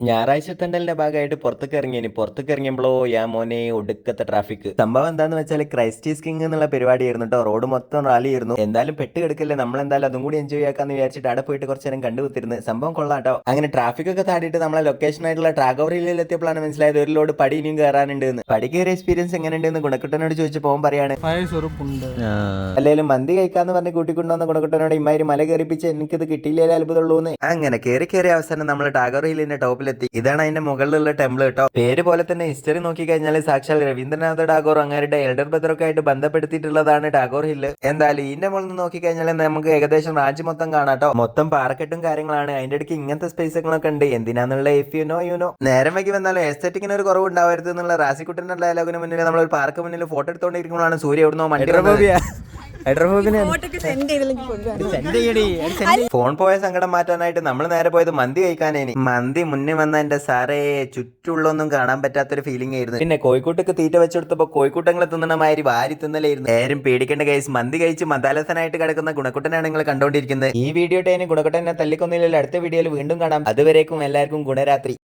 ഞായറാഴ്ച തണ്ടലിന്റെ ഭാഗമായിട്ട് പുറത്തേക്ക് ഇറങ്ങിയപ്പോഴോ മോനെ ഒടുക്കത്തെ ട്രാഫിക്. സംഭവം എന്താന്ന് വെച്ചാൽ ക്രൈസ്റ്റ് കിങ് എന്നുള്ള പരിപാടിയായിരുന്നു കേട്ടോ. റോഡ് മൊത്തം റാലി ആയിരുന്നു. എന്തായാലും പെട്ട് കിടക്കല്ലേ, നമ്മളെന്തായാലും അതും കൂടി എൻജോയ് ആക്കാന്ന് വിചാരിച്ചിട്ട് അവിടെ പോയിട്ട് കുറച്ച് നേരം കണ്ടുകുത്തിരുന്ന് സംഭവം കൊള്ളാട്ടോ. അങ്ങനെ ട്രാഫിക് ഒക്കെ താടിയിട്ട് നമ്മളെ ലൊക്കേഷൻ ആയിട്ടുള്ള ട്രാഗോറിയിൽ എത്തിയപ്പോഴാണ് മനസ്സിലായത് ഒരു ലോഡ് പടി ഇനിയും കയറാനുണ്ട് എന്ന്. പടി കയറിയ എക്സ്പീരിയൻസ് എങ്ങനെയുണ്ടെന്ന് ഗുണക്കുട്ടനോട് ചോദിച്ചപ്പോൾ അവൻ പറയാണ്, അല്ലെങ്കിലും മന്തി കഴിക്കാന്ന് പറഞ്ഞ് കൂട്ടിക്കൊണ്ടുവന്ന ഗുണക്കുട്ടനോട് ഇമാതിരി മല കയറിപ്പിച്ച് എനിക്കിത് കിട്ടിയില്ലേ അത്ഭുതമുള്ളൂന്ന്. അങ്ങനെ കയറി അവസാനം നമ്മൾ ടാഗോർ ഹില്ലിന്റെ ടോപ്പിലെത്തി. ഇതാണ് അതിന്റെ മുകളിലുള്ള ടെമ്പിൾ കേട്ടോ. പേര് പോലെ തന്നെ ഹിസ്റ്ററി നോക്കി കഴിഞ്ഞാൽ സാക്ഷാൽ രവീന്ദ്രനാഥ ടാഗോർ അങ്ങരുടെ എൽഡർ ബ്രദറൊക്കെ ആയിട്ട് ബന്ധപ്പെടുത്തിയിട്ടുള്ളതാണ് ടാഗോർ ഹില്ല്. എന്തായാലും ഇതിന്റെ മുകളിൽ നോക്കി കഴിഞ്ഞാൽ നമുക്ക് ഏകദേശം റാഞ്ച് മൊത്തം കാണാട്ടോ. മൊത്തം പാറക്കെട്ടും കാര്യങ്ങളാണ്. അതിന്റെ ഇടയ്ക്ക് ഇങ്ങനത്തെ സ്പേസുകളൊക്കെ ഉണ്ട്. എന്തിനാന്നുള്ള ഇഫ് യു നോ നേരം വൈകി വന്നാലും എസ്തെറ്റിക്കിന് ഒരു കുറവ് ഉണ്ടാവരുത് എന്നുള്ള റാസിക്കുട്ടന്റെ ഡയലോഗിന് മുന്നിൽ നമ്മൾ ഒരു പാർക്ക് മുന്നിൽ ഫോട്ടോ എടുത്തോണ്ടിരിക്കുമ്പോഴാണ് സൂര്യ എവിടുന്നോ ഫോൺ പോയ സങ്കടം മാറ്റാനായിട്ട് നമ്മൾ നേരെ പോയത് മന്തി കഴിക്കാനേനി. മന്തി മുന്നേ വന്ന എന്റെ സാറേ ചുറ്റുള്ളൊന്നും കാണാൻ പറ്റാത്തൊരു ഫീലിംഗ് ആയിരുന്നു. പിന്നെ കോഴിക്കോട്ടൊക്കെ തീറ്റ വെച്ചെടുത്തപ്പോ കോഴിക്കൂട്ടങ്ങളെ തിന്നണ മാതിരി വാരി തിന്നലായിരുന്നു. നേരം പേടിക്കേണ്ട കേസ്, മന്തി കഴിച്ച് മതാലസനായിട്ട് കിടക്കുന്ന ഗുണക്കുട്ടനാണ് നിങ്ങൾ കണ്ടോണ്ടിരിക്കുന്നത്. ഈ വീഡിയോ ഗുണക്കുട്ടനെ തല്ലിക്കൊന്നില്ലല്ലോ. അടുത്ത വീഡിയോയിൽ വീണ്ടും കാണാം. അതുവരേക്കും എല്ലാവർക്കും ഗുണരാത്രി.